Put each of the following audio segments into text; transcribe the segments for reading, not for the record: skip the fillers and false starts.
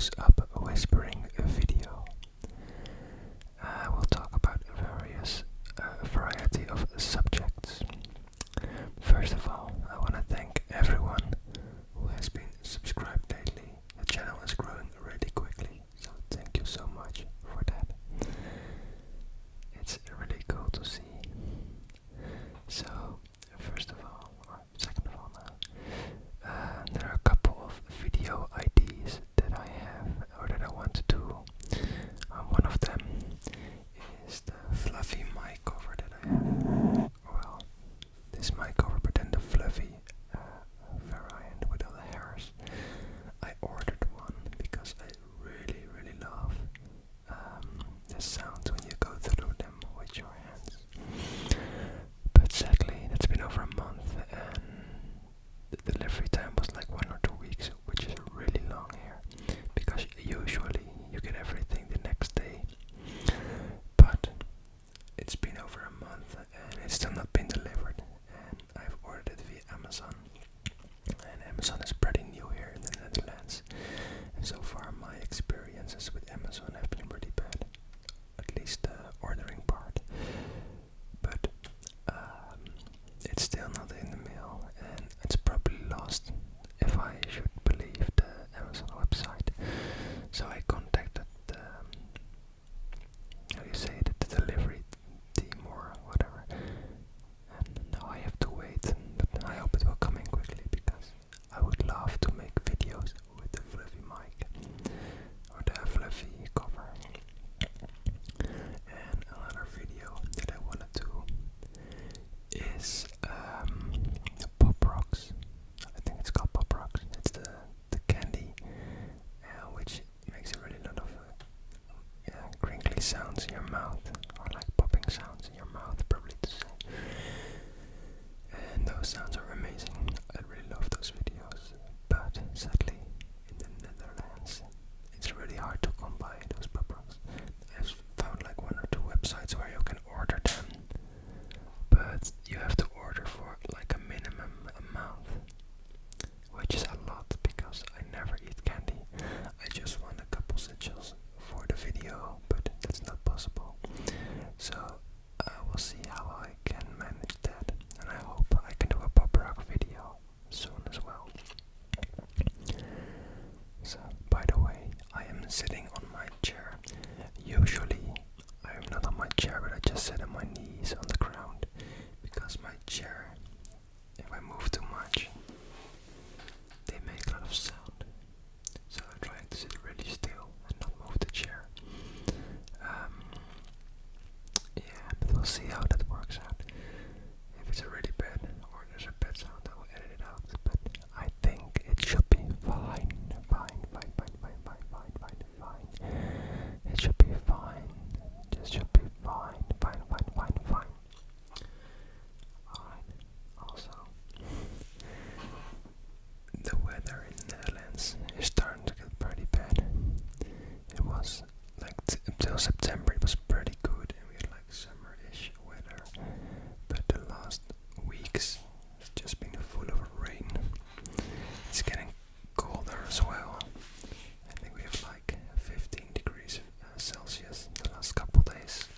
close up whispering video. We'll talk about a variety of subjects. First of all, I want to thank everyone who has been subscribed lately. The channel is growing really quickly, so thank you so much for that. It's really cool to see. So, first of all, or second of all now, there are a couple of video ideas that I have, or that I want to do. One of them is the fluffy mic cover that I have. Well, this mic cover, but then the fluffy variant with all the hairs. I ordered one because I really, really love the sounds when you go through them with your hands. But sadly, it's been over a month, and the delivery time was like 1 or 2 weeks, which is really long here, because usually you get everything the next day. But it's been over a month and it's still not been delivered, and I've ordered it via Amazon. And Amazon is pretty new here in the Netherlands, and so far my experiences with Amazon have been pretty bad, at least the ordering part. But it's still not in the mail, and it's probably lost, if I should believe the Amazon website. So I contacted the delivery team or whatever, and now I have to wait, but I hope it will come in quickly, because I would love to make videos with the fluffy mic or the fluffy cover. And another video that I want to do is the Pop Rocks. I think it's called Pop Rocks. It's the candy, which makes a really lot of crinkly sounds in your mouth, or like popping sounds in your mouth, probably to say. And those sounds are amazing. I really love those videos. But sadly, in the Netherlands, it's really hard to come by those Pop Rocks. I've found like 1 or 2 websites where you can order them, but you have to order for like a minimum amount, which is a lot because I never eat candy. I just want a couple sigils for the video, but that's not possible. So I will see how I can manage that, and I hope I can do a Pop Rock video soon as well. So, by the way, I am sitting on my chair. Usually I am not on my chair, but I just sit on my knees on the ground, because my chair, if I move too much, they make a lot of sound. So I'm trying to sit really still and not move the chair. Yeah, but we'll see how that works out. If it's a really bad, or there's a bad sound, I will edit it out. But I think it should be fine. It should be fine. This should be fine. Alright. Also, the weather in the Netherlands is starting to get pretty bad. It was like until September it was pretty good, and we had like summer-ish weather. But the last weeks it's just been full of rain. It's getting colder as well. I think we have like 15 degrees Celsius the last couple days.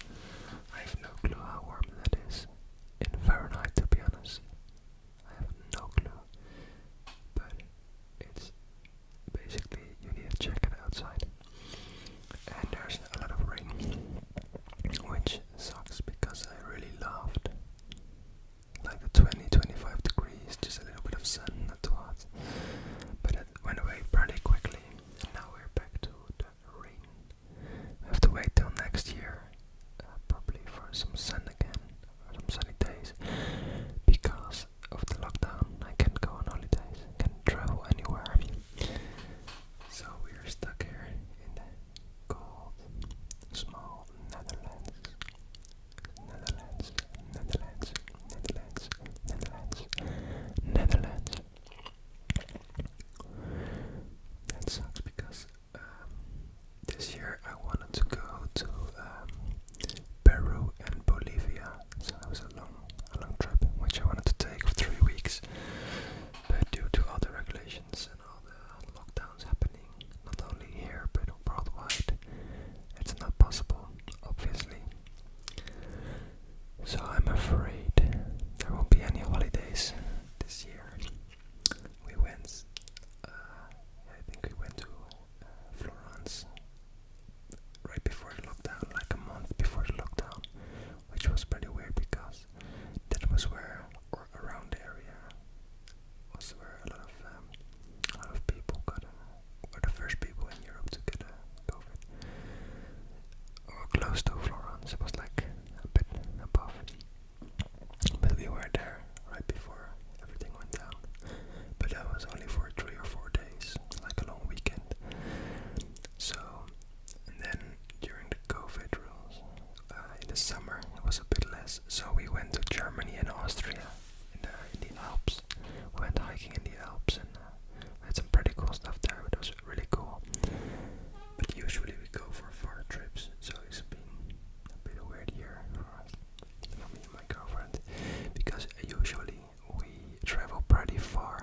I have no clue how warm that is in Fahrenheit, to be honest. I have no clue. But it's basically, you need a jacket outside. And there's a lot of rain, which sucks because I really loved like the 20-25 degrees, just a little bit of sun, not too hot. But it went away pretty quickly, and now we're back to the rain. We have to wait till next year, probably for some sun again, or some sunny days, because of the lockdown. I can't go on holidays, I can't travel anywhere. So we're stuck here in the cold, small Netherlands. That sucks because this year I wanted to go to Peru and Bolivia. Yes, so we went to Germany and Austria in the Alps. We went hiking in the Alps and we had some pretty cool stuff there. It was really cool. But usually we go for far trips, so it's been a bit of a weird year for us, for me and my girlfriend, because usually we travel pretty far,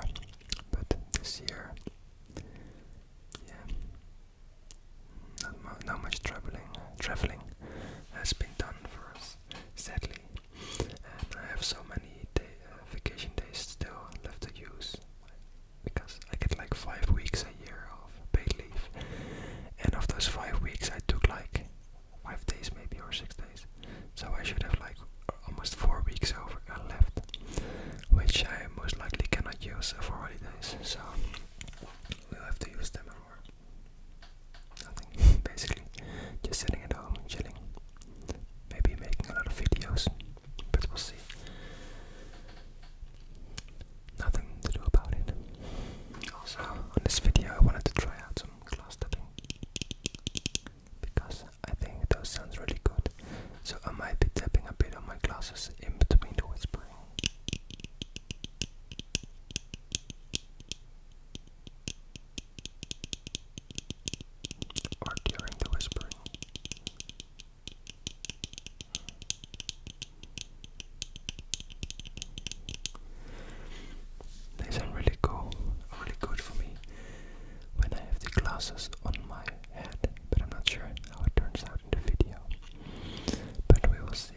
but this year, yeah, not much traveling has been done for us, sadly, and I have so many vacation days still left to use, because I get like 5 weeks a year of paid leave, and of those 5 weeks I took like 5 days maybe, or 6 days, so I should have like almost 4 weeks left, which I most likely cannot use for holidays, so we'll have to use them for nothing, basically, just sitting at home, chilling, maybe making a lot of videos, but we'll see. Nothing to do about it. Also, on this video I wanted to try out some glass tapping, because I think those sounds really good, so I might be tapping a bit on my glasses in between the whispering. Or during the whispering. They sound really cool, really good for me when I have the glasses on my head, but I'm not sure how it turns out in the video. But we will see.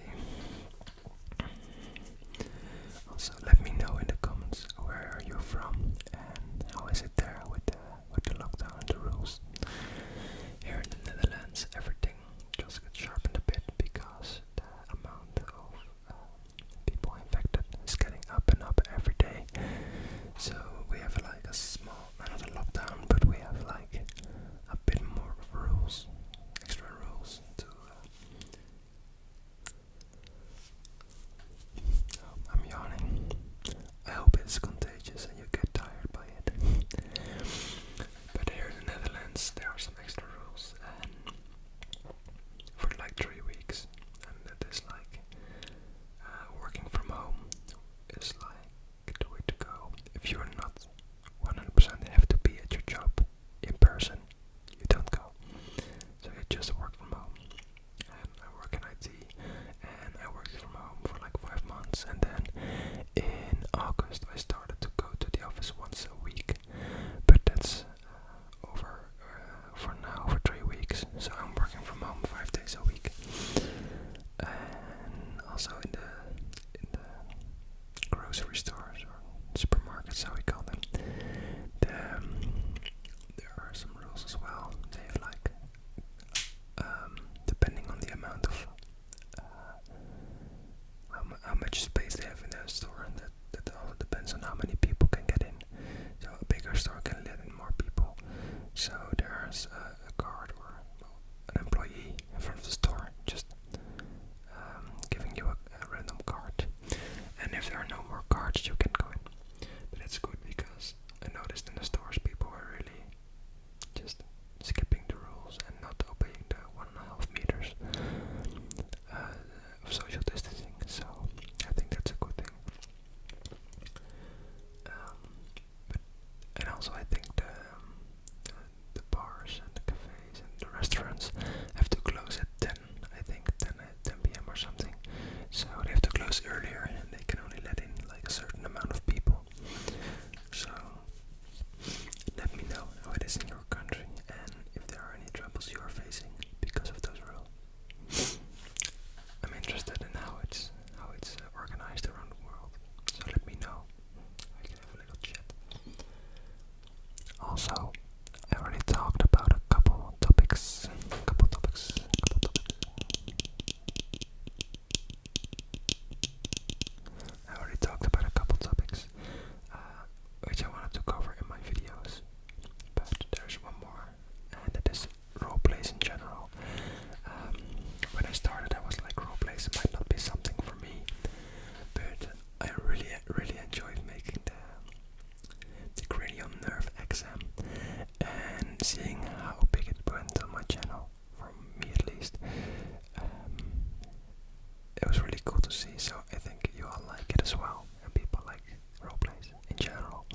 as well, and people like roleplays in general.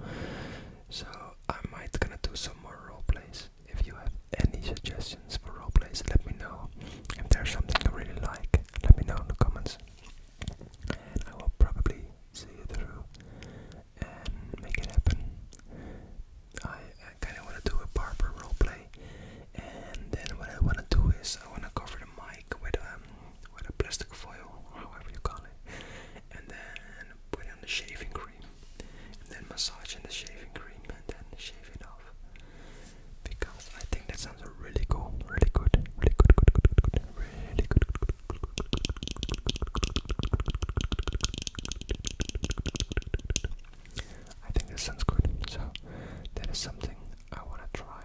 So I might gonna do some more roleplays. If you have any suggestions for roleplays, let me know. If there's something you really like, let me know in the comments, and I will probably see it through and make it happen. I kind of want to do a barber roleplay, and then what I want to do is I want to cover the mic with a plastic foil, or however you call it, and then put on the shaving cream, and then massage in the shaving cream, and then shave it off. Because I think that sounds really cool, really good, really good, good, good, good, good, really good, good, good, good, good, good, I think that sounds good. So that is something I want to try,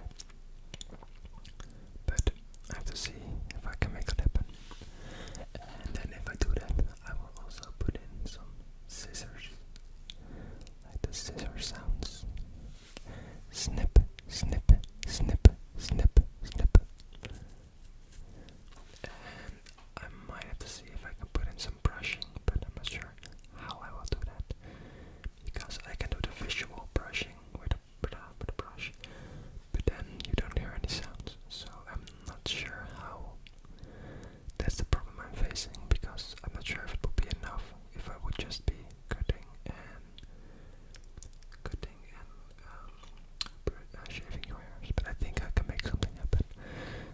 but I have to see if I can make it happen. And then if I do that, I will also put in some scissors, like the scissor sounds. Snip, snip, snip, snip, snip. And I might have to see if I can put in some brushing, but I'm not sure how I will do that, because I can do the visual brushing with a brush, but then you don't hear any sounds. So I'm not sure how. That's the problem I'm facing, because I'm not sure if it would be enough if I would just be cutting and shaving your hairs, but I think I can make something happen.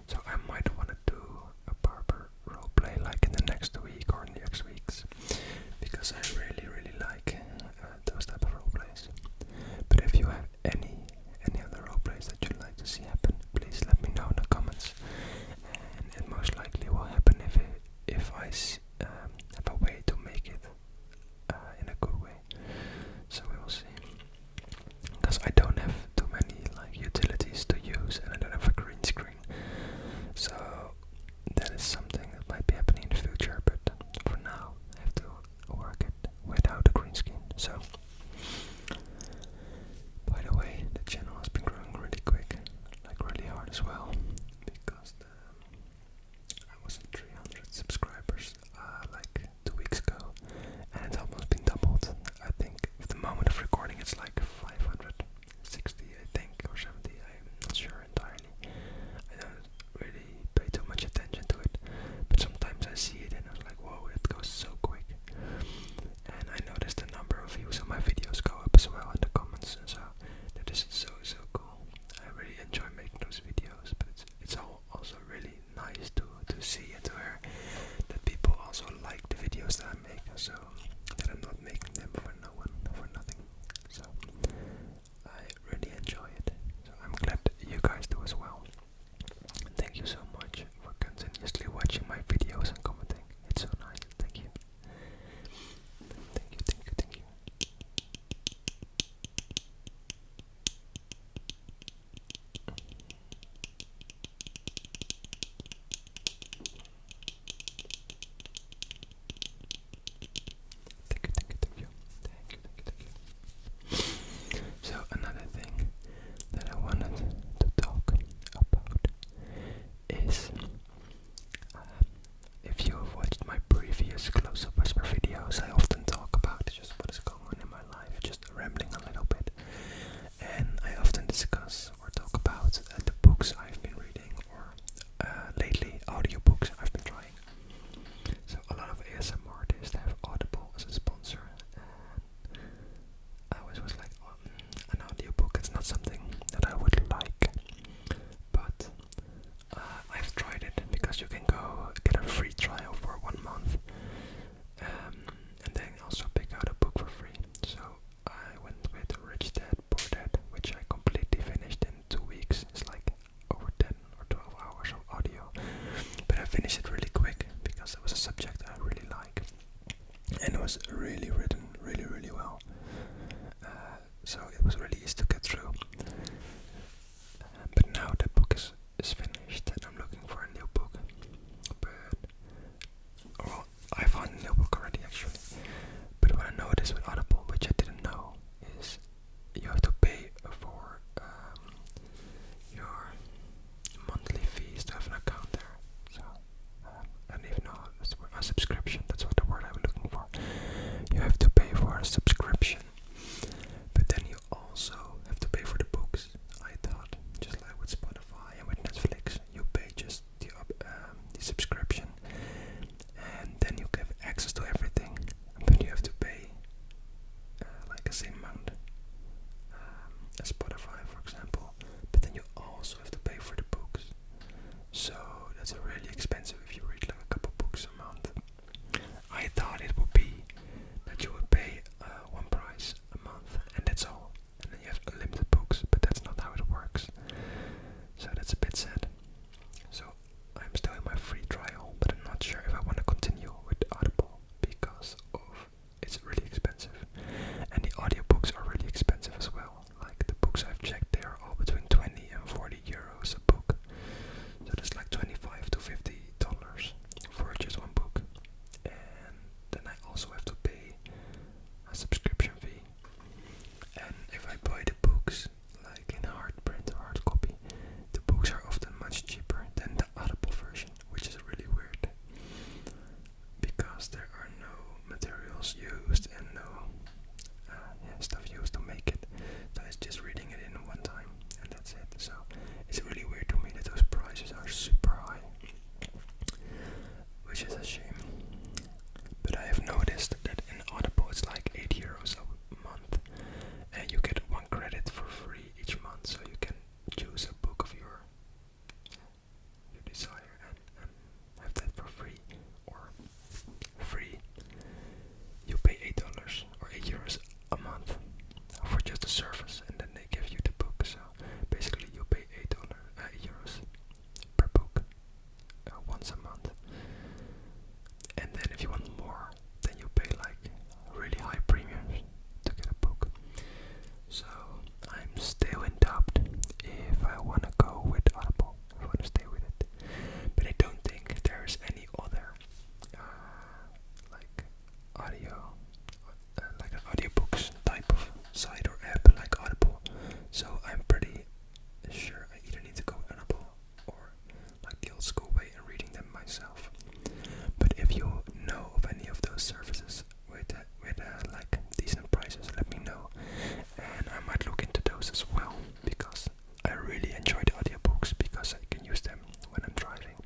So I might want to do a barber roleplay like in the next week or in the next weeks, because I really, really like those type of roleplays. But if you have any other roleplays that you'd like to see happen, please let me know in the comments. And it most likely will happen if I have a way to make it in a good way. So we will see. Because I don't have too many like utilities to use, and I don't have a green screen. So that is something that might be happening in the future, but for now I have to work it without a green screen. So, by the way, the channel has been growing really quick, like really hard as well, because I was at 300 subscribers like 2 weeks ago, and it's almost been doubled. I think at the moment of recording it's like 560, I think, or 70, I'm not sure entirely. I don't really pay too much attention to it, but sometimes I see it and I'm like, whoa, it goes so quick. And I noticed the number of views on my videos go up as well in the comments, and so that is so cool. I really enjoy making those videos, but it's also really nice to see and to hear that people also like the videos that I make, so that I'm not making them for no one, for nothing. So I really enjoy it. So I'm glad that you guys do as well. Thank you so much for continuously watching my videos and commenting. It's so nice. Thank you. Thank you, thank you, thank you. Thank you, thank you, thank you. Thank you, thank you, thank you. So another thing that I wanted to talk about is if you have watched my previous close-up whisper videos, I often talk about just what is going on in my life, just rambling a little bit, and I often discuss or talk about the books I've been reading, or lately audiobooks I've been trying. So a lot of ASMR artists have Audible as a sponsor, and I always was like, an audiobook, it's not something that I would like, but I've tried it, because you can go get a free trial for 1 month, and then also pick out a book for free. So I went with Rich Dad, Poor Dad, which I completely finished in 2 weeks. It's like over 10 or 12 hours of audio, but I finished it really quick because it was a subject I really like, and it was really written really, really well. So it was really easy to get through. But now the book is finished, and I'm looking for a new book. But well, I found a new book already actually. But what I noticed with Audible, which I didn't know, is you have to pay for your monthly fees to have an account there. So I don't even know, a subscription, that's what the word I'm looking for. You have to pay for materials used and no stuff used to make it. So it's just reading it in one time and that's it. So it's really weird to me that those prices are super high, which is a shame. But I have noticed that in Audible it's like €8 a month, and you get 1 credit for free each month, so you can choose a book of your desire and have that for free or free. You pay $8 or €8 a month for just the service, and then they give you the book. So basically, you pay €8 per book once a month. And then if you want more, then you pay like really high premiums to get a book. So I'm still in doubt if I want to go with Audible, if I want to stay with it. But I don't think there's any other like audio, like an audiobooks type of site or app like Audible. So I'm pretty sure I either need to go with Audible or like the old school way and reading them myself. But if you know of any of those services with like decent prices, let me know, and I might look into those as well, because I really enjoy the audiobooks because I can use them when I'm driving.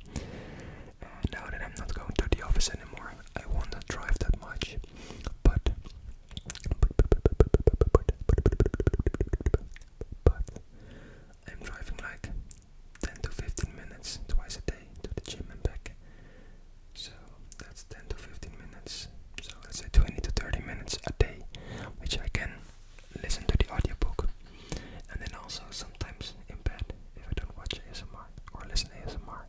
And now that I'm not going to the office anymore, I won't drive that much. But I'm driving like 10 to 15 minutes twice a day to the gym and back. So that's 10 to 15 minutes. So let's say 20 to 30 minutes a day, which I can listen to the audiobook. And then also sometimes in bed, if I don't watch ASMR or listen ASMR,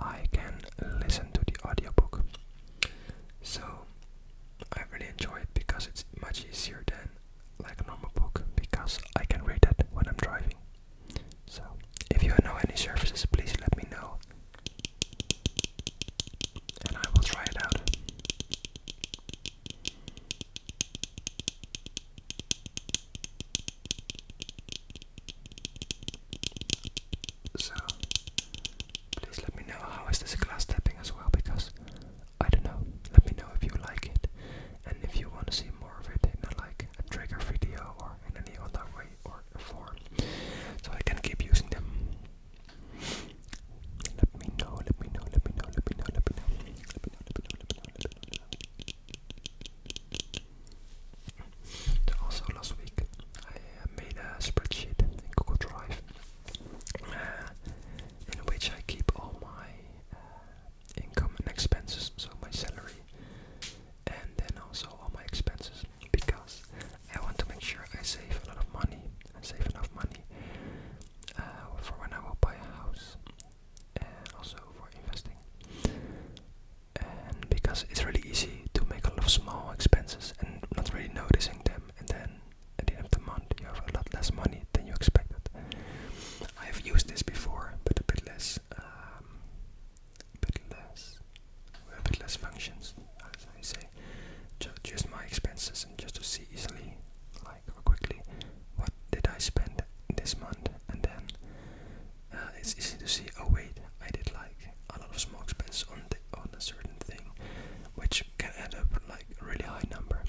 I can listen to the audiobook. So I really enjoy it because it's much easier than like a normal book, because I can read it when I'm driving. So if you know any services, please let me know, and I will try it out. So please let me know how is this glass tapping as well, because I don't know. Let me know if you like it, and if you want to see more of it in like a trigger video or in any other way or form, so I can keep using them. Let me know, let me know, let me know, let me know, let me know, let me know, let me know, let me know, let me know. So also last week I made a spreadsheet in Google Drive in which I keep all my income and expenses, so my salary, and then also all my expenses, because I want to make sure I save a lot of money and save enough money for when I will buy a house, and also for investing. And because it's really easy to make a lot of small expenses and not really noticing them, and then at the end of the month you have a lot less money than you expected. I have used this before, but a bit less functions, as I say. Just my expenses, and just to see easily, like, or quickly, what did I spend this month, and then it's easy to see, oh wait, I did like a lot of small expenses on a certain thing, which can add up like a really high number.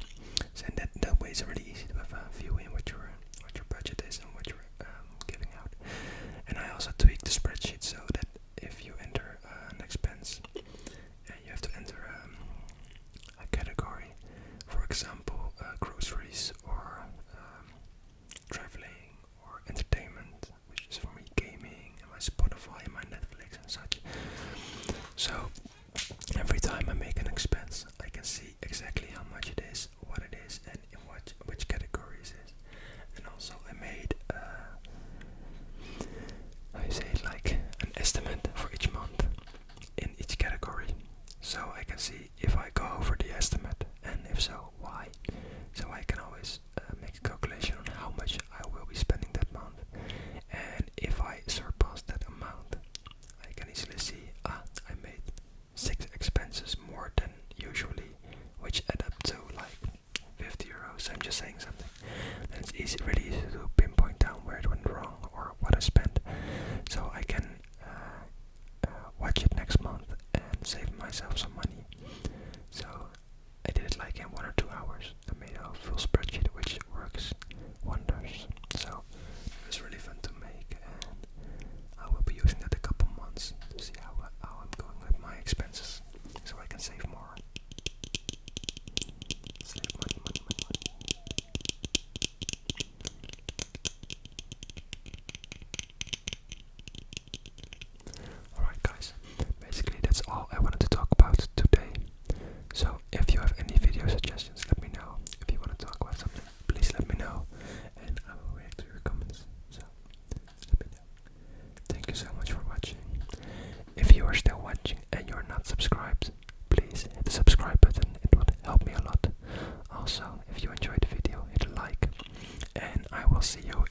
So in that way it's really easy to have a view in what your budget is and what you're giving out. And I also tweak the spreadsheet so that if you enter an expense, you have to enter a category, for example groceries or traveling or entertainment, which is for me gaming and my Spotify and my Netflix and such. So every time I make an expense, I can see exactly how much it is, what it is, and in which categories it is. And also I made I say like an estimate for each month in each category, so I can see if I go over the estimate, and if so, why. So I can always make a calculation on how much I will be spending that month, and if I surpass that amount, I can easily see I made 6 expenses more than usually, which add up to like €50. I'm just saying something. And it's really easy to pinpoint down where it went wrong or what I spent, so I can watch it next month and save myself some money. So I did it like in 1 or 2 video suggestions, let me know. If you want to talk about something, please let me know, and I will react to your comments. So let me know. Thank you so much for watching. If you are still watching and you're not subscribed, please hit the subscribe button. It would help me a lot. Also, if you enjoyed the video, hit a like, and I will see you